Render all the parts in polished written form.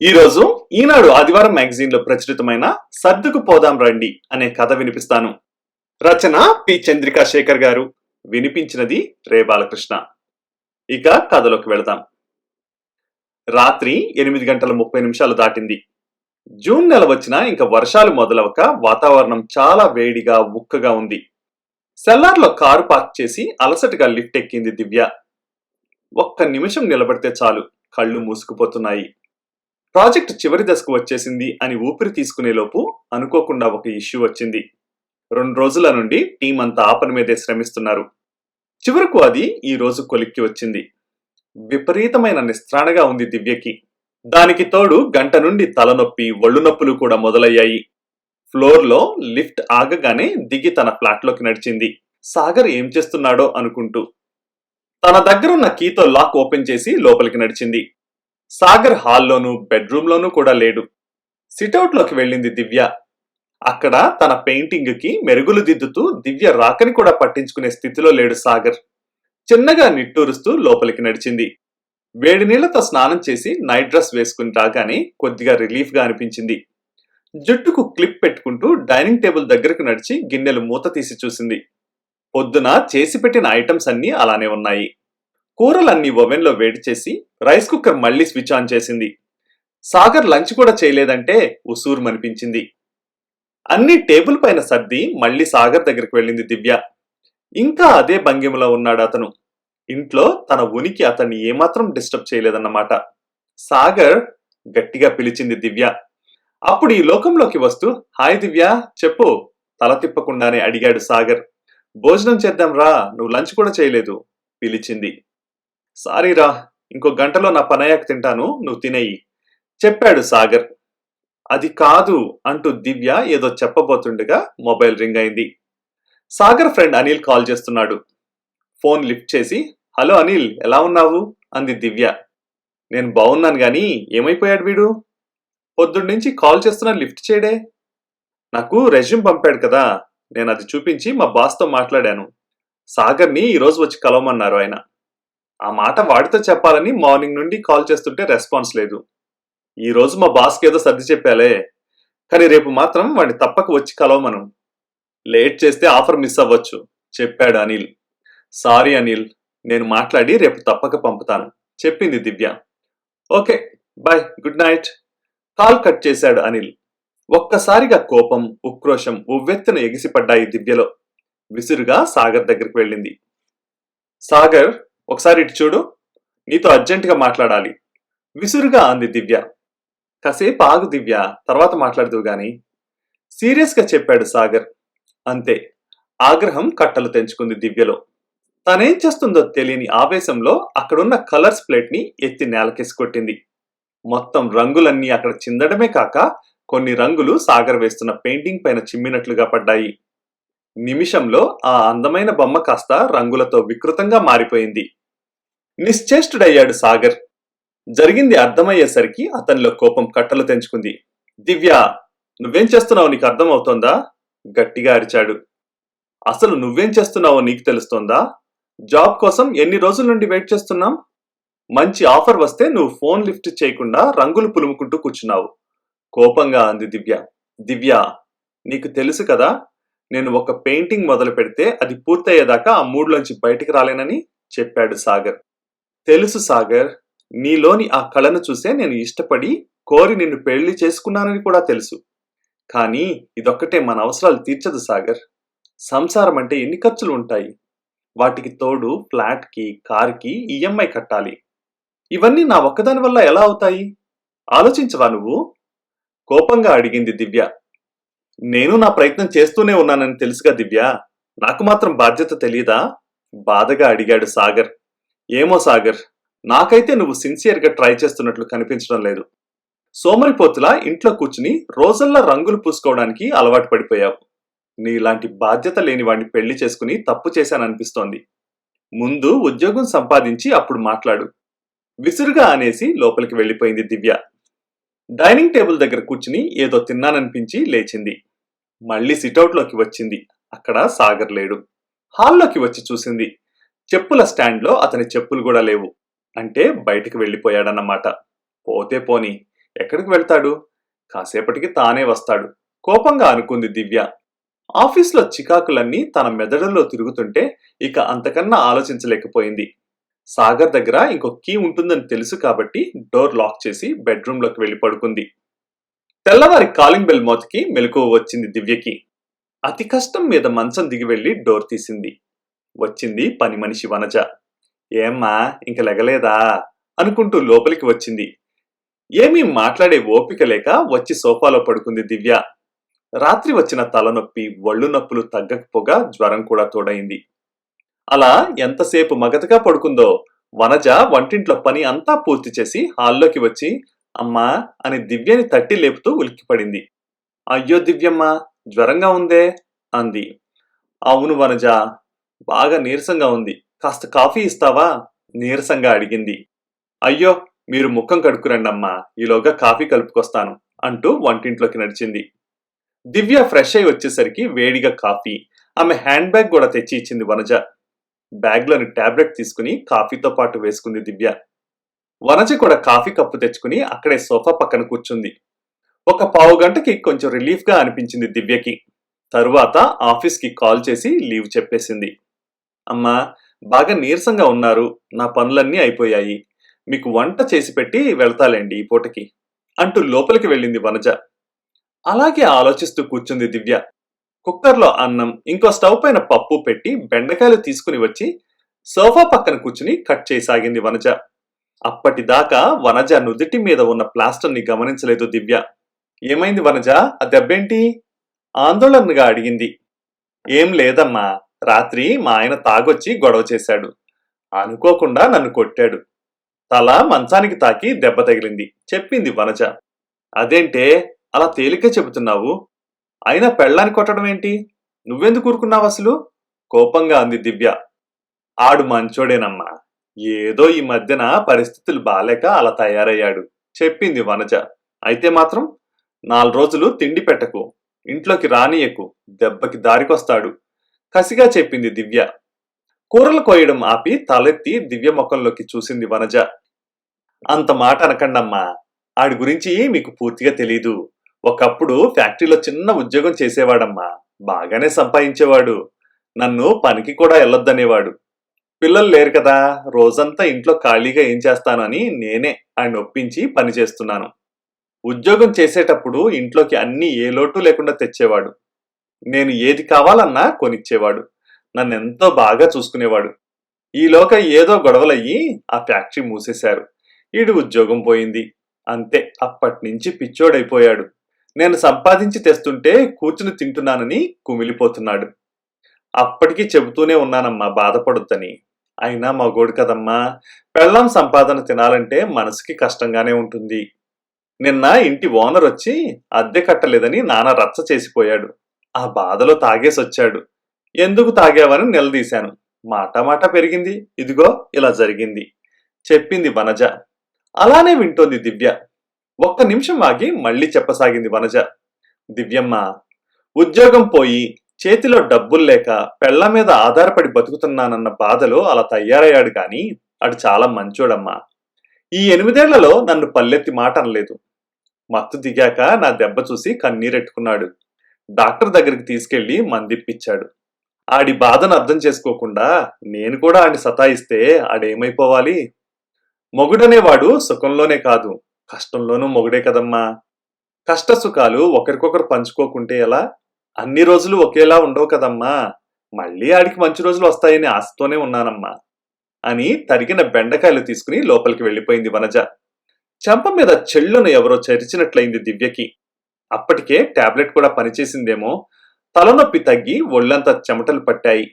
ఈ రోజు ఈనాడు ఆదివారం మ్యాగజైన్ లో ప్రచురితమైన సర్దుకు పోదాం రండి అనే కథ వినిపిస్తాను. రచన పి చంద్రికా శేఖర్ గారు, వినిపించినది రే బాలకృష్ణ. ఇక కథలోకి వెళదాం. రాత్రి 8:30 దాటింది. జూన్ నెల వచ్చినా ఇంకా వర్షాలు మొదలవక వాతావరణం చాలా వేడిగా ఉక్కగా ఉంది. సెల్లార్లో కారు పార్క్ చేసి అలసటగా లిఫ్ట్ ఎక్కింది దివ్య. ఒక్క నిమిషం నిలబడితే చాలు, కళ్ళు మూసుకుపోతున్నాయి. ప్రాజెక్ట్ చివరి దశకు వచ్చేసింది అని ఊపిరి తీసుకునేలోపు అనుకోకుండా ఒక ఇష్యూ వచ్చింది. 2 రోజుల నుండి టీం అంతా ఆ పని మీదే శ్రమిస్తున్నారు. చివరకు అది ఈ రోజు కొలిక్కి వచ్చింది. విపరీతమైన నిస్త్రాణగా ఉంది దివ్యకి. దానికి తోడు గంట నుండి తలనొప్పి, ఒళ్ళు నొప్పులు కూడా మొదలయ్యాయి. ఫ్లోర్లో లిఫ్ట్ ఆగగానే దిగి తన ఫ్లాట్లోకి నడిచింది. సాగర్ ఏం చేస్తున్నాడో అనుకుంటూ తన దగ్గరున్న కీతో లాక్ ఓపెన్ చేసి లోపలికి నడిచింది. సాగర్ హాల్లోనూ బెడ్రూమ్లోనూ కూడా లేడు. సిటౌట్ లోకి వెళ్ళింది దివ్య. అక్కడ తన పెయింటింగ్ కి మెరుగులు దిద్దుతూ దివ్య రాకని కూడా పట్టించుకునే స్థితిలో లేడు సాగర్. చిన్నగా నిట్టూరుస్తూ లోపలికి నడిచింది. వేడి నీళ్లతో స్నానం చేసి నైట్ డ్రెస్ వేసుకుని రాగానే కొద్దిగా రిలీఫ్ గా అనిపించింది. జుట్టుకు క్లిప్ పెట్టుకుంటూ డైనింగ్ టేబుల్ దగ్గరకు నడిచి గిన్నెలు మూత తీసి చూసింది. పొద్దున చేసి పెట్టిన ఐటమ్స్ అన్నీ అలానే ఉన్నాయి. కూరలన్నీ ఓవెన్ లో వేడి చేసి రైస్ కుక్కర్ మళ్లీ స్విచ్ ఆన్ చేసింది. సాగర్ లంచ్ కూడా చేయలేదంటే ఉసూరుమనిపించింది. అన్ని టేబుల్ పైన సర్ది మళ్లీ సాగర్ దగ్గరికి వెళ్ళింది దివ్య. ఇంకా అదే భంగిమలో ఉన్నాడు అతను. ఇంట్లో తన ఉనికి అతన్ని ఏమాత్రం డిస్టర్బ్ చేయలేదన్నమాట. సాగర్ గట్టిగా పిలిచింది దివ్య. అప్పుడు ఈ లోకంలోకి వస్తూ, హాయ్ దివ్య, చెప్పు, తల తిప్పకుండానే అడిగాడు సాగర్. భోజనం చేద్దాం రా, నువ్వు లంచ్ కూడా చేయలేదు, పిలిచింది. సారీరా, ఇంకో గంటలో నా పనయ్యాక తింటాను, నువ్వు తినేయి, చెప్పాడు సాగర్. అది కాదు అంటూ దివ్య ఏదో చెప్పబోతుండగా మొబైల్ రింగ్ అయింది. సాగర్ ఫ్రెండ్ అనిల్ కాల్ చేస్తున్నాడు. ఫోన్ లిఫ్ట్ చేసి, హలో అనిల్, ఎలా ఉన్నావు అంది దివ్య. నేను బాగున్నాను గాని ఏమైపోయాడు వీడు? పొద్దున్నుంచి కాల్ చేస్తున్నా లిఫ్ట్ చేయడే. నాకు రెజ్యూమ్ పంపాడు కదా, నేను అది చూపించి మా బాస్తో మాట్లాడాను. సాగర్ని ఈరోజు వచ్చి కలవమన్నారు ఆయన. ఆ మాట వాడితో చెప్పాలని మార్నింగ్ నుండి కాల్ చేస్తుంటే రెస్పాన్స్ లేదు. ఈ రోజు మా బాస్కి ఏదో సర్ది చెప్పాలే, కానీ రేపు మాత్రం వాడిని తప్పక వచ్చి కలవమను. లేట్ చేస్తే ఆఫర్ మిస్ అవ్వచ్చు, చెప్పాడు అనిల్. సారీ అనిల్, నేను మాట్లాడి రేపు తప్పక పంపుతాను, చెప్పింది Divya. Okay bye, good night. Call cut చేశాడు అనిల్. ఒక్కసారిగా కోపం, ఉక్రోషం ఉవ్వెత్తున ఎగిసిపడ్డాయి దివ్యలో. విసురుగా సాగర్ దగ్గరికి వెళ్ళింది. సాగర్, ఒకసారి ఇటు చూడు, నీతో అర్జెంటుగా మాట్లాడాలి, విసురుగా అంది దివ్య. కాసేపు ఆగు దివ్య, తర్వాత మాట్లాడుదువు గాని, సీరియస్ గా చెప్పాడు సాగర్. అంతే, ఆగ్రహం కట్టలు తెంచుకుంది దివ్యలో. తనేం చేస్తుందో తెలియని ఆవేశంలో అక్కడున్న కలర్స్ ప్లేట్ ని ఎత్తి నేలకేసి కొట్టింది. మొత్తం రంగులన్నీ అక్కడ చిందడమే కాక కొన్ని రంగులు సాగర్ వేస్తున్న పెయింటింగ్ పైన చిమ్మినట్లుగా పడ్డాయి. నిమిషంలో ఆ అందమైన బొమ్మ కాస్త రంగులతో వికృతంగా మారిపోయింది. నిశ్చేష్టుడయ్యాడు సాగర్. జరిగింది అర్థమయ్యేసరికి అతనిలో కోపం కట్టలు తెంచుకుంది. దివ్య, నువ్వేం చేస్తున్నావో నీకు అర్థమవుతోందా? గట్టిగా అరిచాడు. అసలు నువ్వేం చేస్తున్నావో నీకు తెలుస్తోందా? జాబ్ కోసం ఎన్ని రోజుల నుండి వెయిట్ చేస్తున్నాం? మంచి ఆఫర్ వస్తే నువ్వు ఫోన్ లిఫ్ట్ చేయకుండా రంగులు పులుముకుంటూ కూర్చున్నావు, కోపంగా అంది దివ్య. దివ్య, నీకు తెలుసు కదా, నేను ఒక పెయింటింగ్ మొదలు పెడితే అది పూర్తయ్యేదాకా ఆ మూడ్లోంచి బయటికి రాలేనని, చెప్పాడు సాగర్. తెలుసు సాగర్, నీలోని ఆ కళను చూసే నేను ఇష్టపడి కోరి నిన్ను పెళ్లి చేసుకున్నానని కూడా తెలుసు. కానీ ఇదొక్కటే మన అవసరాలు తీర్చదు సాగర్. సంసారం అంటే ఎన్ని ఖర్చులు ఉంటాయి, వాటికి తోడు ఫ్లాట్కి, కార్కి ఈఎంఐ కట్టాలి. ఇవన్నీ నా ఒక్కదాని వల్ల ఎలా అవుతాయి? ఆలోచించవా నువ్వు? కోపంగా అడిగింది దివ్య. నేను నా ప్రయత్నం చేస్తూనే ఉన్నానని తెలుసుగా దివ్య, నాకు మాత్రం బాధ్యత తెలియదా? బాధగా అడిగాడు సాగర్. ఏమో సాగర్, నాకైతే నువ్వు సిన్సియర్గా ట్రై చేస్తున్నట్లు కనిపించడం లేదు. సోమరిపోతులా ఇంట్లో కూర్చుని రోజల్లా రంగులు పూసుకోవడానికి అలవాటు పడిపోయావు. నీలాంటి బాధ్యత లేని వాడిని పెళ్లి చేసుకుని తప్పు చేశాననిపిస్తోంది. ముందు ఉద్యోగం సంపాదించి అప్పుడు మాట్లాడు, విసురుగా అనేసి లోపలికి వెళ్ళిపోయింది దివ్య. డైనింగ్ టేబుల్ దగ్గర కూర్చుని ఏదో తిన్నాననిపించి లేచింది. మళ్లీ సిటౌట్లోకి వచ్చింది. అక్కడ సాగర్ లేడు. హాల్లోకి వచ్చి చూసింది. చెప్పుల స్టాండ్లో అతని చెప్పులు కూడా లేవు. అంటే బయటికి వెళ్ళిపోయాడన్నమాట. పోతే పోని, ఎక్కడ ఎక్కడికి వెళ్తాడు? కాసేపటికి తానే వస్తాడు కోపంగా అనుకుంది దివ్య. ఆఫీస్లో చికాకులన్నీ తన మెదడులో తిరుగుతుంటే ఇక అంతకన్నా ఆలోచించలేకపోయింది. సాగర్ దగ్గర ఇంకో కీ ఉంటుందని తెలుసు కాబట్టి డోర్ లాక్ చేసి బెడ్రూమ్లోకి వెళ్లి పడుకుంది. తెల్లవారి కాలింగ్ బెల్ మోతకి మెలకువ వచ్చింది దివ్యకి. అతి కష్టం మీద మంచం దిగి వెళ్లి డోర్ తీసింది. వచ్చింది పని మనిషి వనజ. ఏమ్మా ఇంక లెగలేదా అనుకుంటూ లోపలికి వచ్చింది. ఏమీ మాట్లాడే ఓపిక లేక వచ్చి సోఫాలో పడుకుంది దివ్య. రాత్రి వచ్చిన తలనొప్పి, ఒళ్ళు నొప్పులు తగ్గకపోగా జ్వరం కూడా తోడైంది. అలా ఎంతసేపు మగతగా పడుకుందో. వనజ వంటింట్లో పని అంతా పూర్తి చేసి హాల్లోకి వచ్చి అమ్మా అని దివ్యని తట్టి లేపుతూ ఉలిక్కిపడింది. అయ్యో దివ్యమ్మ, జ్వరంగా ఉందే అంది. అవును వనజ, బాగా నీరసంగా ఉంది. కాస్త కాఫీ ఇస్తావా నీరసంగా అడిగింది. అయ్యో మీరు ముఖం కడుక్కురండమ్మా, ఈలోగా కాఫీ కలుపుకొస్తాను అంటూ వంటింట్లోకి నడిచింది. దివ్య ఫ్రెష్ అయి వచ్చేసరికి వేడిగా కాఫీ, ఆమె హ్యాండ్ బ్యాగ్ కూడా తెచ్చి ఇచ్చింది వనజ. బ్యాగ్లోని టాబ్లెట్ తీసుకుని కాఫీతో పాటు వేసుకుంది దివ్య. వనజ కూడా కాఫీ కప్పు తెచ్చుకుని అక్కడే సోఫా పక్కన కూర్చుంది. ఒక పావు గంటకి కొంచెం రిలీఫ్ గా అనిపించింది దివ్యకి. తరువాత ఆఫీస్కి కాల్ చేసి లీవ్ చెప్పేసింది. అమ్మా బాగా నీరసంగా ఉన్నారు, నా పనులన్నీ అయిపోయాయి, మీకు వంట చేసి పెట్టి వెళ్తాలేండి ఈ పూటకి అంటూ లోపలికి వెళ్ళింది వనజ. అలాగే ఆలోచిస్తూ కూర్చుంది దివ్య. కుక్కర్లో అన్నం, ఇంకో స్టవ్ పైన పప్పు పెట్టి బెండకాయలు తీసుకుని వచ్చి సోఫా పక్కన కూర్చుని కట్ చేయసాగింది వనజ. అప్పటిదాకా వనజ నుదిటి మీద ఉన్న ప్లాస్టర్ ని గమనించలేదు దివ్య. ఏమైంది వనజ, ఆ దెబ్బేంటి ఆందోళనగా అడిగింది. ఏం లేదమ్మా, రాత్రి మా ఆయన తాగొచ్చి గొడవ చేశాడు, అనుకోకుండా నన్ను కొట్టాడు, తల మంచానికి తాకి దెబ్బ తగిలింది చెప్పింది వనజ. అదేంటే అలా తేలిక చెబుతున్నావు, అయినా పెళ్ళాన్ని కొట్టడం ఏంటి, నువ్వెందుకు ఊరుకున్నావు అసలు కోపంగా అంది దివ్య. ఆడు మంచోడేనమ్మా, ఏదో ఈ మధ్యన పరిస్థితులు బాలేక అలా తయారయ్యాడు చెప్పింది వనజ. అయితే మాత్రం 4 రోజులు తిండి పెట్టకు, ఇంట్లోకి రానియకు, దెబ్బకి దారికొస్తాడు కసిగా చెప్పింది దివ్య. కూరలు కోయడం ఆపి తలెత్తి దివ్య ముఖంలోకి చూసింది వనజ. అంత మాట అనకండమ్మా, ఆడి గురించి మీకు పూర్తిగా తెలీదు. ఒకప్పుడు ఫ్యాక్టరీలో చిన్న ఉద్యోగం చేసేవాడమ్మా, బాగానే సంపాదించేవాడు, నన్ను పనికి కూడా వెళ్ళొద్దనేవాడు. పిల్లలు లేరు కదా, రోజంతా ఇంట్లో ఖాళీగా ఏం చేస్తాను అని నేనే ఆయన ఒప్పించి పని చేస్తున్నాను. ఉద్యోగం చేసేటప్పుడు ఇంట్లోకి అన్ని ఏ లోటు లేకుండా తెచ్చేవాడు, నేను ఏది కావాలన్నా కొనిచ్చేవాడు, నన్నెంతో బాగా చూసుకునేవాడు. ఈలోక ఏదో గొడవలయ్యి ఆ ఫ్యాక్టరీ మూసేశారు, ఈడు ఉద్యోగం పోయింది, అంతే అప్పటినుంచి పిచ్చోడైపోయాడు. నేను సంపాదించి తెస్తుంటే కూర్చుని తింటున్నానని కుమిలిపోతున్నాడు. అప్పటికీ చెబుతూనే ఉన్నానమ్మా బాధపడొద్దని, అయినా మగోడు కదమ్మా, పెళ్ళాం సంపాదన తినాలంటే మనసుకి కష్టంగానే ఉంటుంది. నిన్న ఇంటి ఓనర్ వచ్చి అద్దె కట్టలేదని నాన్న రచ్చ చేసిపోయాడు, ఆ బాధలో తాగేసొచ్చాడు. ఎందుకు తాగావని నిలదీశాను, మాట పెరిగింది, ఇదిగో ఇలా జరిగింది చెప్పింది వనజ. అలానే వింటోంది దివ్య. ఒక్క నిమిషం ఆగి మళ్ళీ చెప్పసాగింది వనజ. దివ్యమ్మ, ఉద్యోగం పోయి చేతిలో డబ్బులు లేక పెళ్ల మీద ఆధారపడి బతుకుతున్నానన్న బాధలో అలా తయారయ్యాడు గాని అడు చాలా మంచోడమ్మా. ఈ 8 ఏళ్లలో నన్ను పల్లెత్తి మాట అనలేదు. మత్తు దిగాక నా దెబ్బ చూసి కన్నీరెట్టుకున్నాడు, డాక్టర్ దగ్గరికి తీసుకెళ్లి మందిప్పించాడు. ఆడి బాధను అర్థం చేసుకోకుండా నేను కూడా ఆడిని సతాయిస్తే ఆడేమైపోవాలి? మొగుడనేవాడు సుఖంలోనే కాదు కష్టంలోనూ మొగుడే కదమ్మా. కష్ట సుఖాలు ఒకరికొకరు పంచుకోకుంటే ఎలా? అన్ని రోజులు ఒకేలా ఉండవు కదమ్మా. మళ్ళీ ఆడికి మంచి రోజులు వస్తాయని ఆశతోనే ఉన్నానమ్మా అని తరిగిన బెండకాయలు తీసుకుని లోపలికి వెళ్లిపోయింది వనజ. చెంప మీద చెళ్ళును ఎవరో చరిచినట్లయింది దివ్యకి. అప్పటికే టాబ్లెట్ కూడా పనిచేసిందేమో. తలనొప్పి తగ్గి ఒళ్ళంతా చెమటలు పట్టాయి.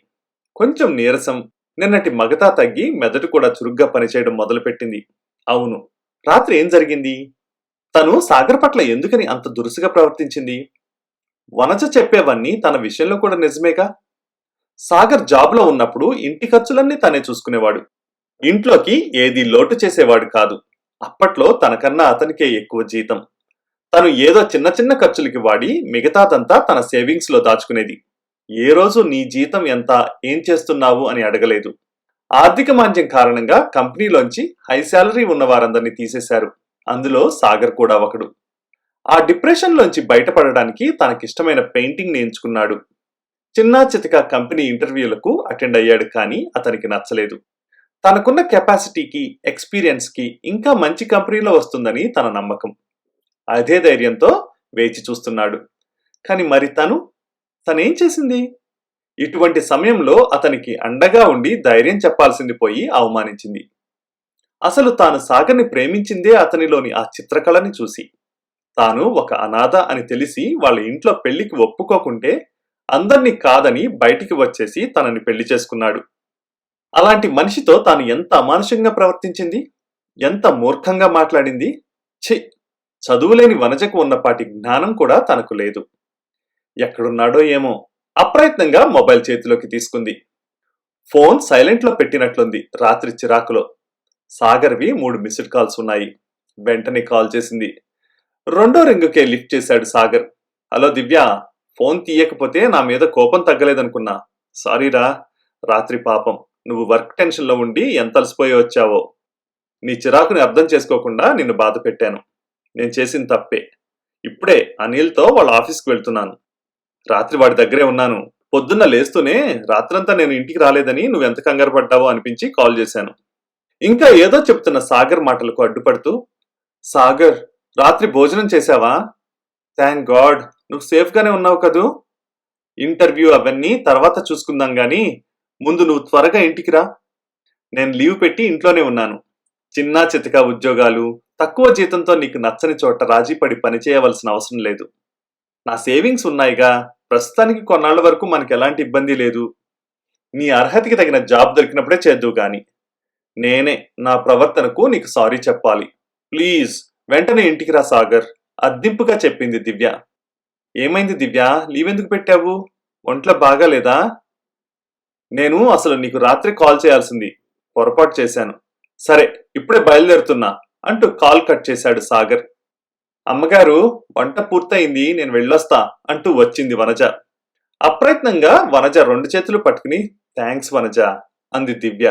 కొంచెం నీరసం, నిన్నటి మగతా తగ్గి మెదడు కూడా చురుగ్గా పనిచేయడం మొదలుపెట్టింది. అవును, రాత్రి ఏం జరిగింది? తను సాగర్ పట్ల ఎందుకని అంత దురుసుగా ప్రవర్తించింది? వనజ చెప్పేవన్నీ తన విషయంలో కూడా నిజమేగా. సాగర్ జాబ్లో ఉన్నప్పుడు ఇంటి ఖర్చులన్నీ తనే చూసుకునేవాడు, ఇంట్లోకి ఏది లోటు చేసేవాడు కాదు. అప్పట్లో తనకన్నా అతనికే ఎక్కువ జీతం. తను ఏదో చిన్న చిన్న ఖర్చులకి వాడి మిగతాదంతా తన సేవింగ్స్ లో దాచుకునేది. ఏ రోజు నీ జీతం ఎంత, ఏం చేస్తున్నావు అని అడగలేదు. ఆర్థిక మాంద్యం కారణంగా కంపెనీలోంచి హై శాలరీ ఉన్న వారందరినీ తీసేశారు. అందులో సాగర్ కూడా ఒకడు. ఆ డిప్రెషన్లోంచి బయటపడడానికి తనకిష్టమైన పెయింటింగ్ ని ఎంచుకున్నాడు. చిన్నా చితక కంపెనీ ఇంటర్వ్యూలకు అటెండ్ అయ్యాడు, కానీ అతనికి నచ్చలేదు. తనకున్న కెపాసిటీకి, ఎక్స్పీరియన్స్కి ఇంకా మంచి కంపెనీలో వస్తుందని తన నమ్మకం. అదే ధైర్యంతో వేచి చూస్తున్నాడు. కానీ మరి తనేం చేసింది? ఇటువంటి సమయంలో అతనికి అండగా ఉండి ధైర్యం చెప్పాల్సింది పోయి అవమానించింది. అసలు తాను సాగర్ని ప్రేమించిందే అతనిలోని ఆ చిత్రకళని చూసి. తాను ఒక అనాథ అని తెలిసి వాళ్ళ ఇంట్లో పెళ్లికి ఒప్పుకోకుంటే అందర్నీ కాదని బయటికి వచ్చేసి తనని పెళ్లి చేసుకున్నాడు. అలాంటి మనిషితో తాను ఎంత అమానుషంగా ప్రవర్తించింది, ఎంత మూర్ఖంగా మాట్లాడింది. ఛీ! చదువులేని వనజకు ఉన్నపాటి జ్ఞానం కూడా తనకు లేదు. ఎక్కడున్నాడో ఏమో. అప్రయత్నంగా మొబైల్ చేతిలోకి తీసుకుంది. ఫోన్ సైలెంట్ లో పెట్టినట్లుంది. రాత్రి చిరాకులో సాగర్వి 3 మిస్డ్ కాల్స్ ఉన్నాయి. వెంటనే కాల్ చేసింది. రెండో రింగుకే లిఫ్ట్ చేశాడు సాగర్. హలో దివ్య, ఫోన్ తీయకపోతే నా మీద కోపం తగ్గలేదనుకున్నా. సారీరా, రాత్రి పాపం నువ్వు వర్క్ టెన్షన్ లో ఉండి ఎంత అలసిపోయి వచ్చావో. నీ చిరాకుని అర్థం చేసుకోకుండా నిన్ను బాధ పెట్టాను. నేను చేసిన తప్పే. ఇప్పుడే అనిల్తో వాళ్ళ ఆఫీస్కి వెళ్తున్నాను. రాత్రి వాడి దగ్గరే ఉన్నాను. పొద్దున్న లేస్తూనే రాత్రంతా నేను ఇంటికి రాలేదని నువ్వెంత కంగారు పడ్డావో అనిపించి కాల్ చేశాను. ఇంకా ఏదో చెప్తున్న సాగర్ మాటలకు అడ్డుపడుతూ, సాగర్, రాత్రి భోజనం చేశావా? థ్యాంక్ గాడ్, నువ్వు సేఫ్ గానే ఉన్నావు కదూ. ఇంటర్వ్యూ అవన్నీ తర్వాత చూసుకుందాం గాని ముందు నువ్వు త్వరగా ఇంటికి రా. నేను లీవ్ పెట్టి ఇంట్లోనే ఉన్నాను. చిన్నా చితక ఉద్యోగాలు, తక్కువ జీతంతో నీకు నచ్చని చోట రాజీపడి పనిచేయవలసిన అవసరం లేదు. నా సేవింగ్స్ ఉన్నాయిగా. ప్రస్తుతానికి కొన్నాళ్ల వరకు మనకు ఎలాంటి ఇబ్బంది లేదు. నీ అర్హతకి తగిన జాబ్ దొరికినప్పుడే చేద్దువు గాని. నేనే నా ప్రవర్తనకు నీకు సారీ చెప్పాలి. ప్లీజ్ వెంటనే ఇంటికి రా సాగర్, అద్దింపుగా చెప్పింది దివ్య. ఏమైంది దివ్య, లీవ్ ఎందుకు పెట్టావు? ఒంట్లో బాగాలేదా? నేను అసలు నీకు రాత్రి కాల్ చేయాల్సింది, పొరపాటు చేశాను. సరే, ఇప్పుడే బయలుదేరుతున్నా అంటూ కాల్ కట్ చేశాడు సాగర్. అమ్మగారు, వంట పూర్తయింది, నేను వెళ్ళొస్తా అంటూ వచ్చింది వనజ. అప్రయత్నంగా వనజ 2 చేతులు పట్టుకుని థ్యాంక్స్ వనజ అంది దివ్య.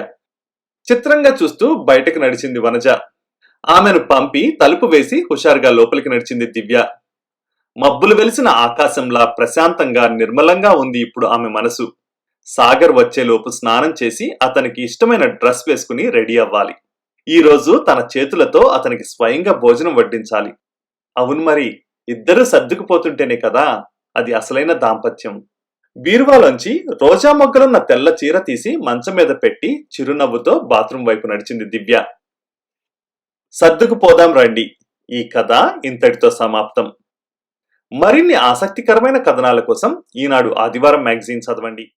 చిత్రంగా చూస్తూ బయటకు నడిచింది వనజ. ఆమెను పంపి తలుపు వేసి హుషారుగా లోపలికి నడిచింది దివ్య. మబ్బులు వెలిసిన ఆకాశంలా ప్రశాంతంగా, నిర్మలంగా ఉంది ఇప్పుడు ఆమె మనసు. సాగర్ వచ్చేలోపు స్నానం చేసి అతనికి ఇష్టమైన డ్రెస్ వేసుకుని రెడీ అవ్వాలి. ఈ రోజు తన చేతులతో అతనికి స్వయంగా భోజనం వడ్డించాలి. అవును మరి, ఇద్దరూ సర్దుకుపోతుంటేనే కదా అది అసలైన దాంపత్యం. బీరువాలోంచి రోజా మొగ్గలున్న తెల్ల చీర తీసి మంచం మీద పెట్టి చిరునవ్వుతో బాత్రూం వైపు నడిచింది దివ్య. సర్దుకుపోదాం రండి. ఈ కథ ఇంతటితో సమాప్తం. మరిన్ని ఆసక్తికరమైన కథనాల కోసం ఈనాడు ఆదివారం మ్యాగజైన్ చదవండి.